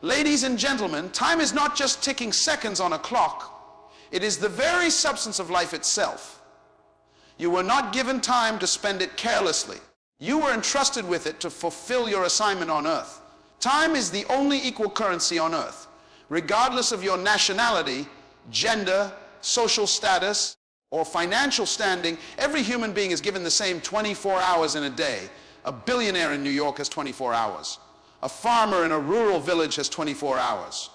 Ladies and gentlemen, time is not just ticking seconds on a clock. It is the very substance of life itself. You were not given time to spend it carelessly. You were entrusted with it to fulfill your assignment on earth. Time is the only equal currency on earth. Regardless of your nationality, gender, social status, or financial standing, every human being is given the same 24 hours in a day. A billionaire in New York has 24 hours. A farmer in a rural village has 24 hours.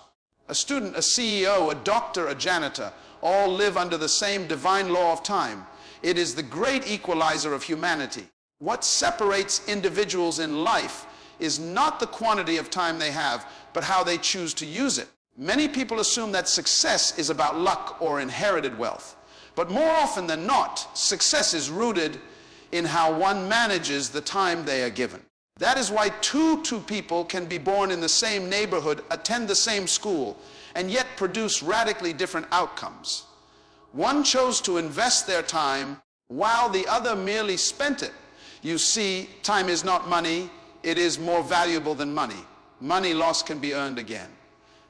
A student, a CEO, a doctor, a janitor, all live under the same divine law of time. It is the great equalizer of humanity. What separates individuals in life is not the quantity of time they have, but how they choose to use it. Many people assume that success is about luck or inherited wealth. But more often than not, success is rooted in how one manages the time they are given. That is why two people can be born in the same neighborhood, attend the same school, and yet produce radically different outcomes. One chose to invest their time while the other merely spent it. You see, time is not money. It is more valuable than money. Money lost can be earned again.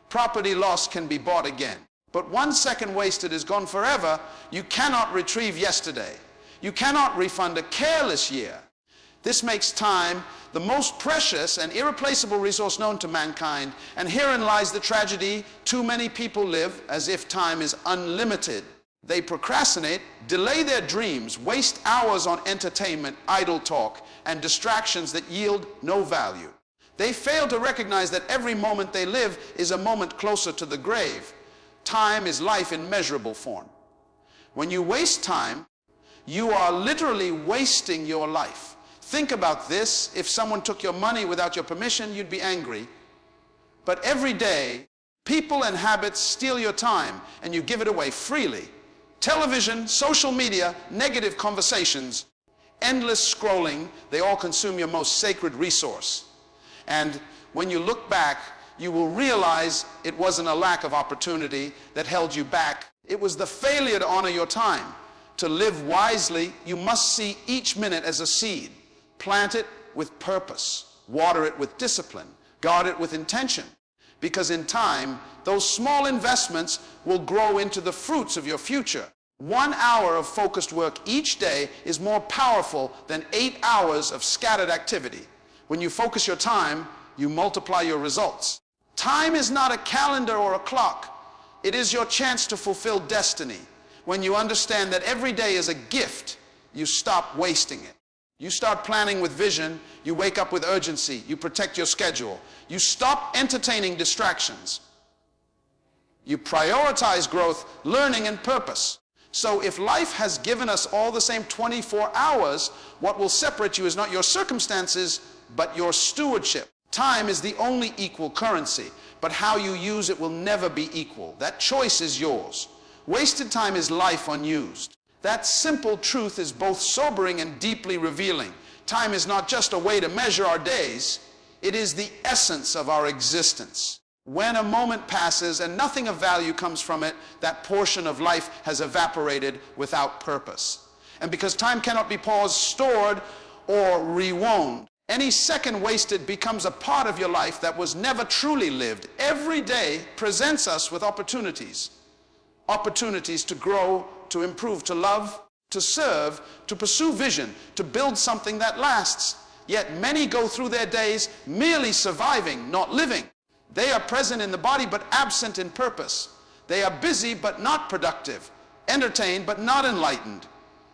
Property lost can be bought again. But 1 second wasted is gone forever. You cannot retrieve yesterday. You cannot refund a careless year. This makes time the most precious and irreplaceable resource known to mankind, and herein lies the tragedy. Too many people live as if time is unlimited. They procrastinate, delay their dreams, waste hours on entertainment, idle talk, and distractions that yield no value. They fail to recognize that every moment they live is a moment closer to the grave. Time is life in measurable form. When you waste time, you are literally wasting your life. Think about this. If someone took your money without your permission, you'd be angry. But every day, people and habits steal your time, and you give it away freely. Television, social media, negative conversations, endless scrolling, they all consume your most sacred resource. And when you look back, you will realize it wasn't a lack of opportunity that held you back. It was the failure to honor your time. To live wisely, you must see each minute as a seed. Plant it with purpose. Water it with discipline. Guard it with intention. Because in time, those small investments will grow into the fruits of your future. 1 hour of focused work each day is more powerful than 8 hours of scattered activity. When you focus your time, you multiply your results. Time is not a calendar or a clock. It is your chance to fulfill destiny. When you understand that every day is a gift, you stop wasting it. You start planning with vision. You wake up with urgency. You protect your schedule. You stop entertaining distractions. You prioritize growth, learning, and purpose. So if life has given us all the same 24 hours, what will separate you is not your circumstances, but your stewardship. Time is the only equal currency, but how you use it will never be equal. That choice is yours. Wasted time is life unused. That simple truth is both sobering and deeply revealing. Time is not just a way to measure our days. It is the essence of our existence. When a moment passes and nothing of value comes from it, that portion of life has evaporated without purpose. And because time cannot be paused, stored, or rewound, any second wasted becomes a part of your life that was never truly lived. Every day presents us with opportunities. Opportunities to grow, to improve, to love, to serve, to pursue vision, to build something that lasts. Yet many go through their days merely surviving, not living. They are present in the body but absent in purpose. They are busy but not productive, entertained but not enlightened,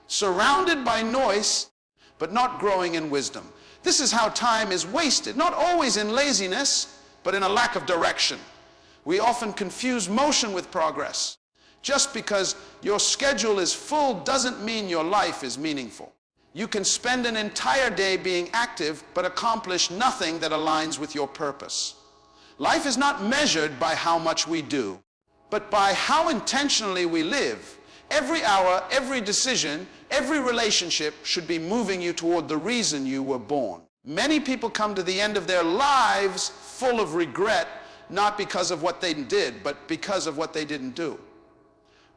surrounded by noise but not growing in wisdom. This is how time is wasted, not always in laziness, but in a lack of direction. We often confuse motion with progress. Just because your schedule is full doesn't mean your life is meaningful. You can spend an entire day being active, but accomplish nothing that aligns with your purpose. Life is not measured by how much we do, but by how intentionally we live. Every hour, every decision, every relationship should be moving you toward the reason you were born. Many people come to the end of their lives full of regret, not because of what they did, but because of what they didn't do.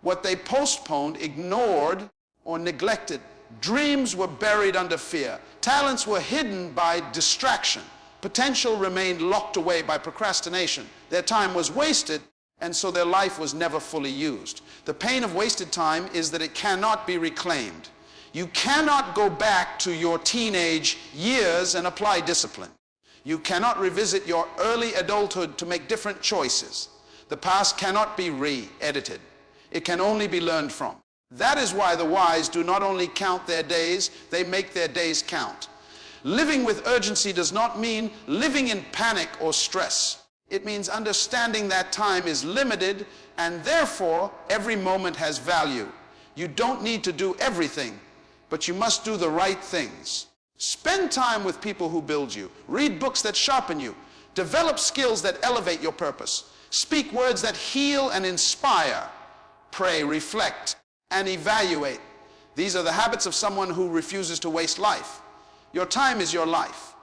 What they postponed, ignored, or neglected. Dreams were buried under fear. Talents were hidden by distraction. Potential remained locked away by procrastination. Their time was wasted, and so their life was never fully used. The pain of wasted time is that it cannot be reclaimed. You cannot go back to your teenage years and apply discipline. You cannot revisit your early adulthood to make different choices. The past cannot be re-edited. It can only be learned from. That is why the wise do not only count their days, they make their days count. Living with urgency does not mean living in panic or stress. It means understanding that time is limited and therefore every moment has value. You don't need to do everything, but you must do the right things. Spend time with people who build you. Read books that sharpen you. Develop skills that elevate your purpose. Speak words that heal and inspire. Pray, reflect, and evaluate. These are the habits of someone who refuses to waste life. Your time is your life.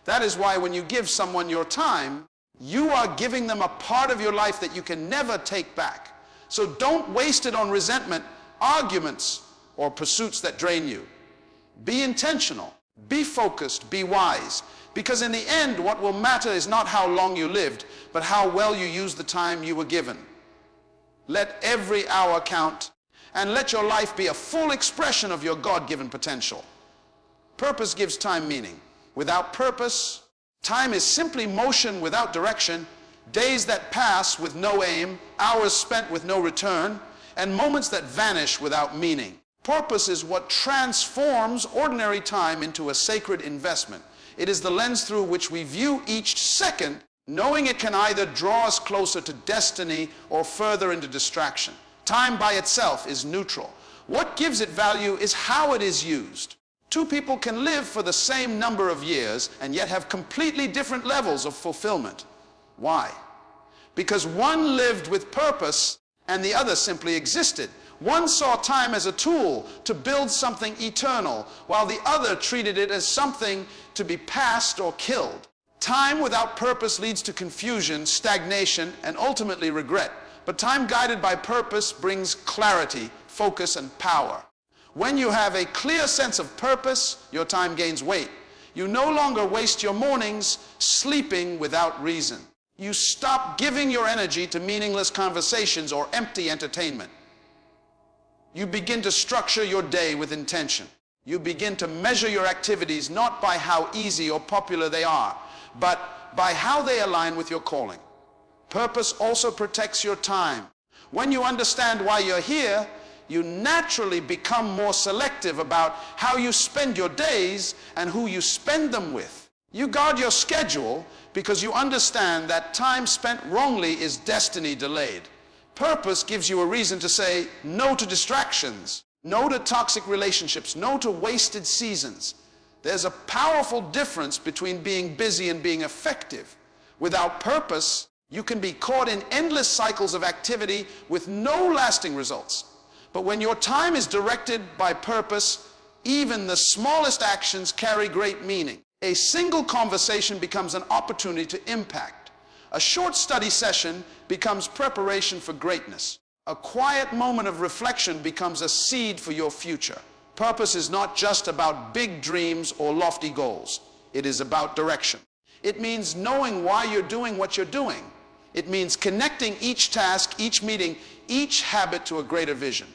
That is why when you give someone your time, you are giving them a part of your life that you can never take back. So don't waste it on resentment, arguments, or pursuits that drain you. Be intentional, be focused, be wise, because in the end what will matter is not how long you lived, but how well you used the time you were given. Let every hour count, and let your life be a full expression of your God-given potential. Purpose gives time meaning. Without purpose, time is simply motion without direction, days that pass with no aim, hours spent with no return, and moments that vanish without meaning. Purpose is what transforms ordinary time into a sacred investment. It is the lens through which we view each second, knowing it can either draw us closer to destiny or further into distraction. Time by itself is neutral. What gives it value is how it is used. Two people can live for the same number of years and yet have completely different levels of fulfillment. Why? Because one lived with purpose and the other simply existed. One saw time as a tool to build something eternal, while the other treated it as something to be passed or killed. Time without purpose leads to confusion, stagnation, and ultimately regret. But time guided by purpose brings clarity, focus, and power. When you have a clear sense of purpose, your time gains weight. You no longer waste your mornings sleeping without reason. You stop giving your energy to meaningless conversations or empty entertainment. You begin to structure your day with intention. You begin to measure your activities not by how easy or popular they are, but by how they align with your calling. Purpose also protects your time. When you understand why you're here, you naturally become more selective about how you spend your days and who you spend them with. You guard your schedule because you understand that time spent wrongly is destiny delayed. Purpose gives you a reason to say no to distractions, no to toxic relationships, no to wasted seasons. There's a powerful difference between being busy and being effective. Without purpose, you can be caught in endless cycles of activity with no lasting results. But when your time is directed by purpose, even the smallest actions carry great meaning. A single conversation becomes an opportunity to impact. A short study session becomes preparation for greatness. A quiet moment of reflection becomes a seed for your future. Purpose is not just about big dreams or lofty goals. It is about direction. It means knowing why you're doing what you're doing. It means connecting each task, each meeting, each habit to a greater vision.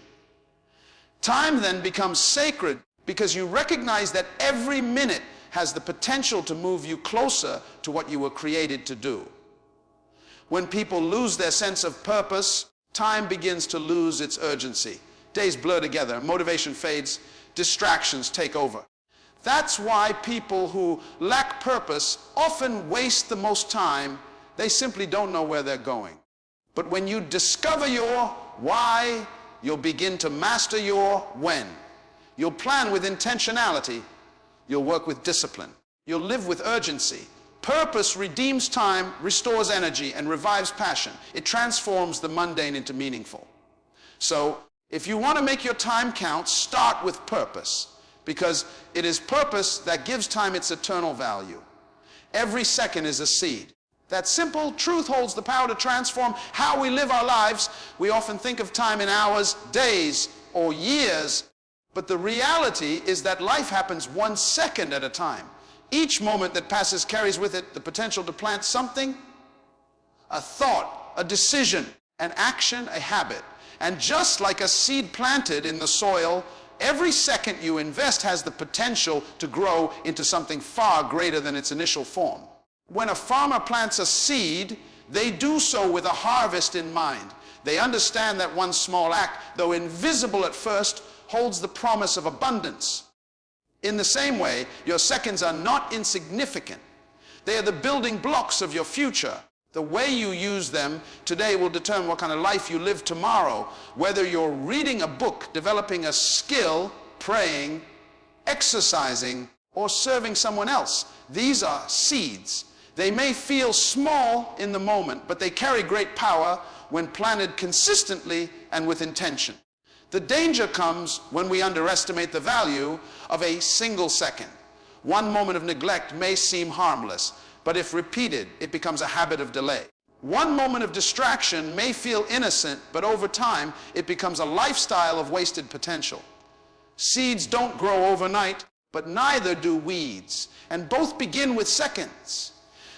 Time then becomes sacred because you recognize that every minute has the potential to move you closer to what you were created to do. When people lose their sense of purpose, time begins to lose its urgency. Days blur together, motivation fades, distractions take over. That's why people who lack purpose often waste the most time. They simply don't know where they're going. But when you discover your why, you'll begin to master your when. You'll plan with intentionality. You'll work with discipline. You'll live with urgency. Purpose redeems time, restores energy, and revives passion. It transforms the mundane into meaningful. So, if you want to make your time count, start with purpose, because it is purpose that gives time its eternal value. Every second is a seed. That simple truth holds the power to transform how we live our lives. We often think of time in hours, days, or years, but the reality is that life happens 1 second at a time. Each moment that passes carries with it the potential to plant something, a thought, a decision, an action, a habit. And just like a seed planted in the soil, every second you invest has the potential to grow into something far greater than its initial form. When a farmer plants a seed, they do so with a harvest in mind. They understand that one small act, though invisible at first, holds the promise of abundance. In the same way, your seconds are not insignificant. They are the building blocks of your future. The way you use them today will determine what kind of life you live tomorrow, whether you're reading a book, developing a skill, praying, exercising, or serving someone else. These are seeds. They may feel small in the moment, but they carry great power when planted consistently and with intention. The danger comes when we underestimate the value of a single second. One moment of neglect may seem harmless, but if repeated, it becomes a habit of delay. One moment of distraction may feel innocent, but over time, it becomes a lifestyle of wasted potential. Seeds don't grow overnight, but neither do weeds, and both begin with seconds.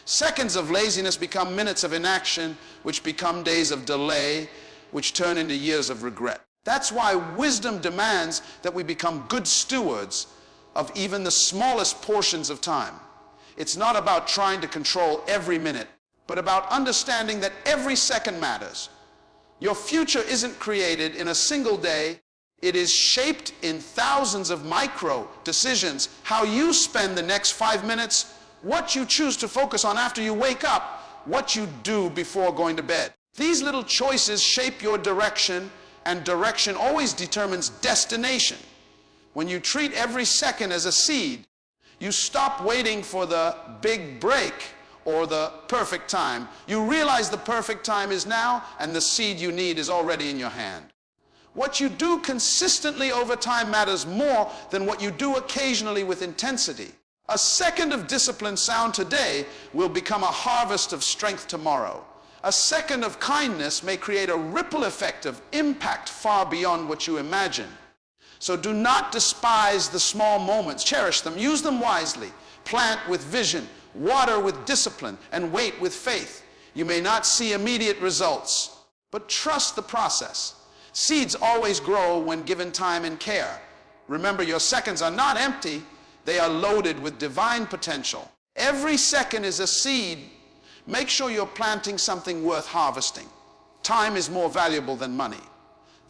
Seconds of laziness become minutes of inaction, which become days of delay, which turn into years of regret. That's why wisdom demands that we become good stewards of even the smallest portions of time. It's not about trying to control every minute, but about understanding that every second matters. Your future isn't created in a single day. It is shaped in thousands of micro decisions. How you spend the next 5 minutes, what you choose to focus on after you wake up, what you do before going to bed. These little choices shape your direction, and direction always determines destination. When you treat every second as a seed, you stop waiting for the big break or the perfect time. You realize the perfect time is now, and the seed you need is already in your hand. What you do consistently over time matters more than what you do occasionally with intensity. A second of discipline sound today will become a harvest of strength tomorrow. A second of kindness may create a ripple effect of impact far beyond what you imagine. So do not despise the small moments. Cherish them. Use them wisely. Plant with vision. Water with discipline. And wait with faith. You may not see immediate results, but trust the process. Seeds always grow when given time and care. Remember, your seconds are not empty. They are loaded with divine potential. Every second is a seed. Make sure you're planting something worth harvesting. Time is more valuable than money.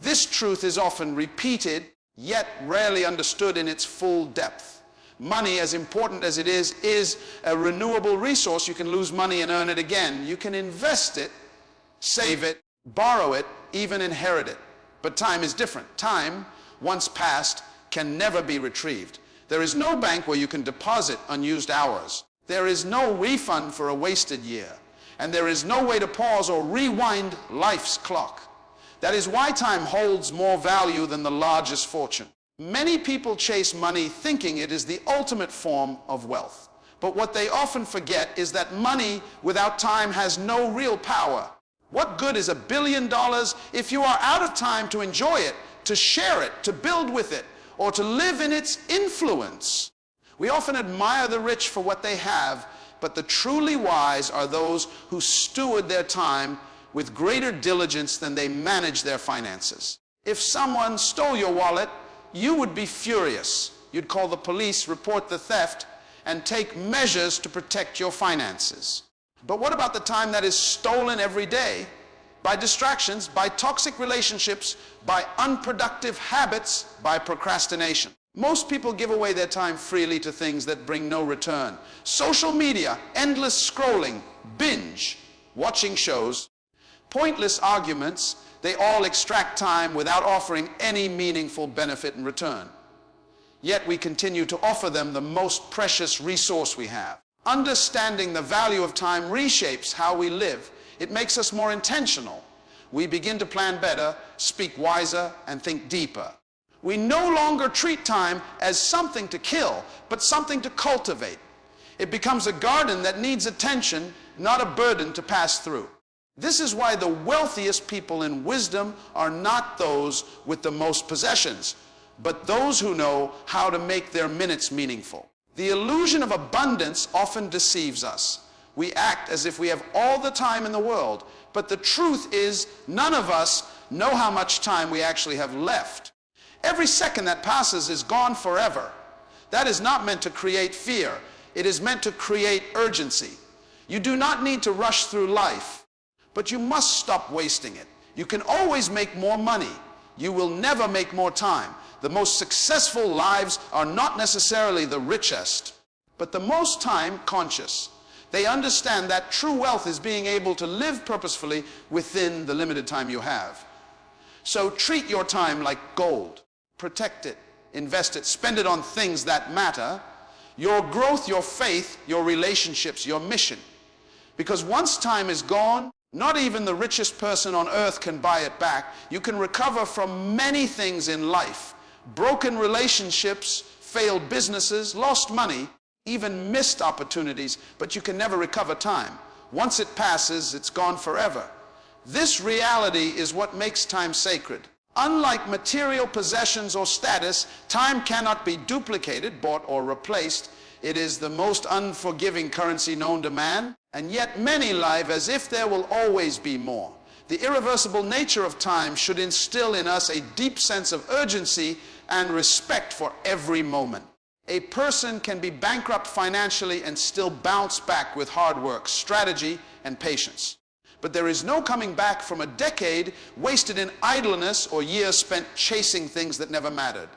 This truth is often repeated, yet rarely understood in its full depth. Money, as important as it is a renewable resource. You can lose money and earn it again. You can invest it, save it, borrow it, even inherit it. But time is different. Time, once passed, can never be retrieved. There is no bank where you can deposit unused hours. There is no refund for a wasted year. And there is no way to pause or rewind life's clock. That is why time holds more value than the largest fortune. Many people chase money thinking it is the ultimate form of wealth. But what they often forget is that money without time has no real power. What good is $1 billion if you are out of time to enjoy it, to share it, to build with it, or to live in its influence? We often admire the rich for what they have, but the truly wise are those who steward their time with greater diligence than they manage their finances. If someone stole your wallet, you would be furious. You'd call the police, report the theft, and take measures to protect your finances. But what about the time that is stolen every day by distractions, by toxic relationships, by unproductive habits, by procrastination? Most people give away their time freely to things that bring no return. Social media, endless scrolling, binge, watching shows, pointless arguments, they all extract time without offering any meaningful benefit in return. Yet we continue to offer them the most precious resource we have. Understanding the value of time reshapes how we live. It makes us more intentional. We begin to plan better, speak wiser, and think deeper. We no longer treat time as something to kill, but something to cultivate. It becomes a garden that needs attention, not a burden to pass through. This is why the wealthiest people in wisdom are not those with the most possessions, but those who know how to make their minutes meaningful. The illusion of abundance often deceives us. We act as if we have all the time in the world, but the truth is none of us know how much time we actually have left. Every second that passes is gone forever. That is not meant to create fear. It is meant to create urgency. You do not need to rush through life, but you must stop wasting it. You can always make more money. You will never make more time. The most successful lives are not necessarily the richest, but the most time conscious. They understand that true wealth is being able to live purposefully within the limited time you have. So treat your time like gold. Protect it, invest it, spend it on things that matter. Your growth, your faith, your relationships, your mission. Because once time is gone, not even the richest person on earth can buy it back. You can recover from many things in life. Broken relationships, failed businesses, lost money, even missed opportunities, but you can never recover time. Once it passes, it's gone forever. This reality is what makes time sacred. Unlike material possessions or status, time cannot be duplicated, bought, or replaced. It is the most unforgiving currency known to man, and yet many live as if there will always be more. The irreversible nature of time should instill in us a deep sense of urgency and respect for every moment. A person can be bankrupt financially and still bounce back with hard work, strategy, and patience. But there is no coming back from a decade wasted in idleness or years spent chasing things that never mattered.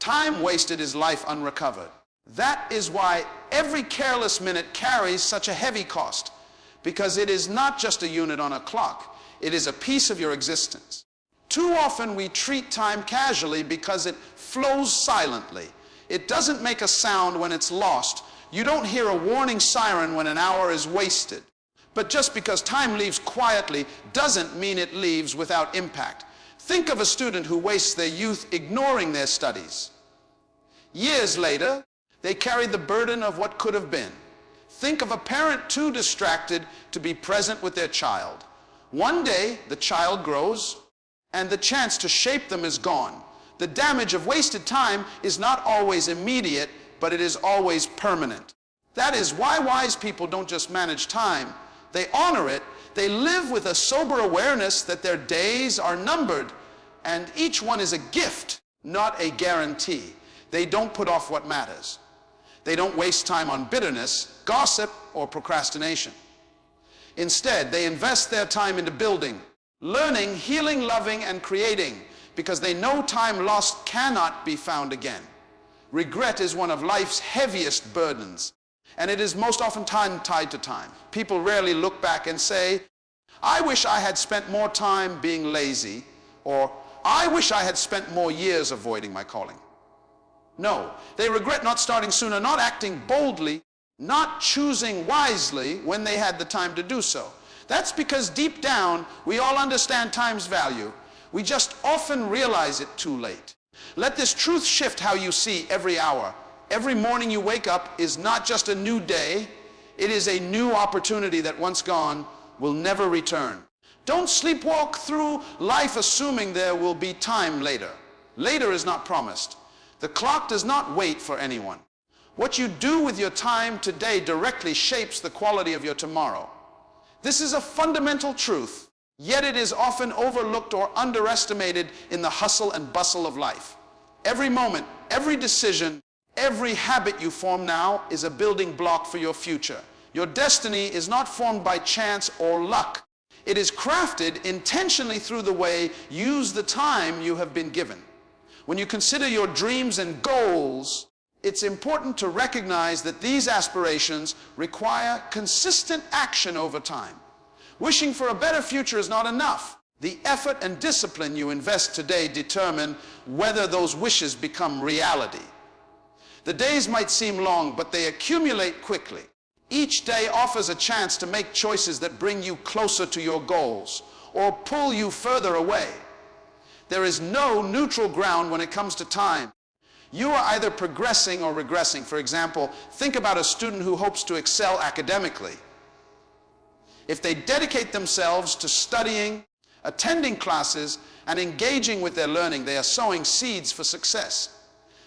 Time wasted is life unrecovered. That is why every careless minute carries such a heavy cost, because it is not just a unit on a clock. It is a piece of your existence. Too often we treat time casually because it flows silently. It doesn't make a sound when it's lost. You don't hear a warning siren when an hour is wasted. But just because time leaves quietly doesn't mean it leaves without impact. Think of a student who wastes their youth ignoring their studies. Years later, they carry the burden of what could have been. Think of a parent too distracted to be present with their child. One day, the child grows, and the chance to shape them is gone. The damage of wasted time is not always immediate, but it is always permanent. That is why wise people don't just manage time. They honor it. They live with a sober awareness that their days are numbered, and each one is a gift, not a guarantee. They don't put off what matters. They don't waste time on bitterness, gossip, or procrastination. Instead, they invest their time into building, learning, healing, loving, and creating, because they know time lost cannot be found again. Regret is one of life's heaviest burdens, and it is most often tied to time. People rarely look back and say, I wish I had spent more time being lazy, or I wish I had spent more years avoiding my calling. No, they regret not starting sooner, not acting boldly, not choosing wisely when they had the time to do so. That's because deep down, we all understand time's value. We just often realize it too late. Let this truth shift how you see every hour. Every morning you wake up is not just a new day, it is a new opportunity that once gone will never return. Don't sleepwalk through life assuming there will be time later. Later is not promised. The clock does not wait for anyone. What you do with your time today directly shapes the quality of your tomorrow. This is a fundamental truth, yet it is often overlooked or underestimated in the hustle and bustle of life. Every moment, every decision, every habit you form now is a building block for your future. Your destiny is not formed by chance or luck. It is crafted intentionally through the way you use the time you have been given. When you consider your dreams and goals, it's important to recognize that these aspirations require consistent action over time. Wishing for a better future is not enough. The effort and discipline you invest today determine whether those wishes become reality. The days might seem long, but they accumulate quickly. Each day offers a chance to make choices that bring you closer to your goals or pull you further away. There is no neutral ground when it comes to time. You are either progressing or regressing. For example, think about a student who hopes to excel academically. If they dedicate themselves to studying, attending classes, and engaging with their learning, they are sowing seeds for success.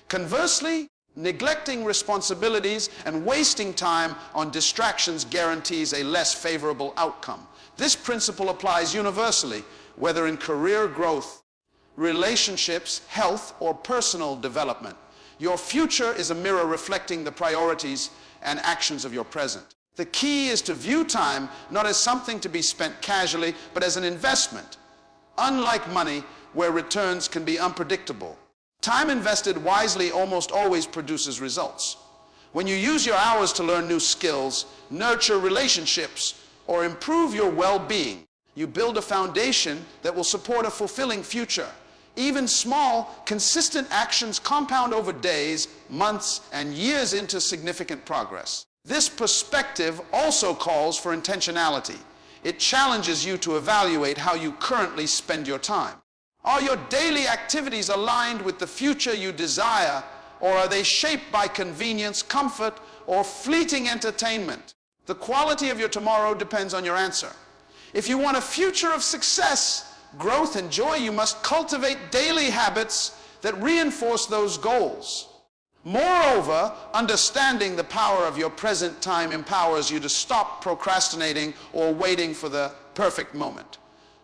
Conversely, Neglecting responsibilities and wasting time on distractions guarantees a less favorable outcome. This principle applies universally, whether in career growth, relationships, health, or personal development. Your future is a mirror reflecting the priorities and actions of your present. The key is to view time not as something to be spent casually, but as an investment. Unlike money, where returns can be unpredictable, time invested wisely almost always produces results. When you use your hours to learn new skills, nurture relationships, or improve your well-being, you build a foundation that will support a fulfilling future. Even small, consistent actions compound over days, months, and years into significant progress. This perspective also calls for intentionality. It challenges you to evaluate how you currently spend your time. Are your daily activities aligned with the future you desire, or are they shaped by convenience, comfort, or fleeting entertainment? The quality of your tomorrow depends on your answer. If you want a future of success, growth, and joy, you must cultivate daily habits that reinforce those goals. Moreover, understanding the power of your present time empowers you to stop procrastinating or waiting for the perfect moment.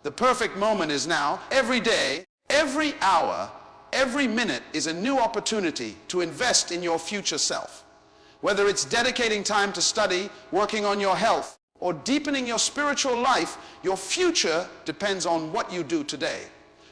The perfect moment is now. Every day, every hour, every minute is a new opportunity to invest in your future self. Whether it's dedicating time to study, working on your health, or deepening your spiritual life, your future depends on what you do today.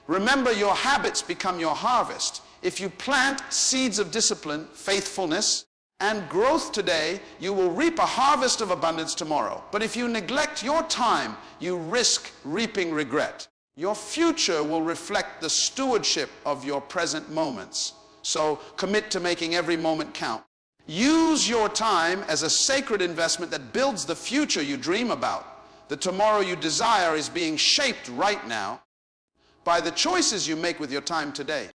Remember, your habits become your harvest. If you plant seeds of discipline, faithfulness, and growth today, you will reap a harvest of abundance tomorrow. But if you neglect your time, you risk reaping regret. Your future will reflect the stewardship of your present moments. So commit to making every moment count. Use your time as a sacred investment that builds the future you dream about. The tomorrow you desire is being shaped right now by the choices you make with your time today.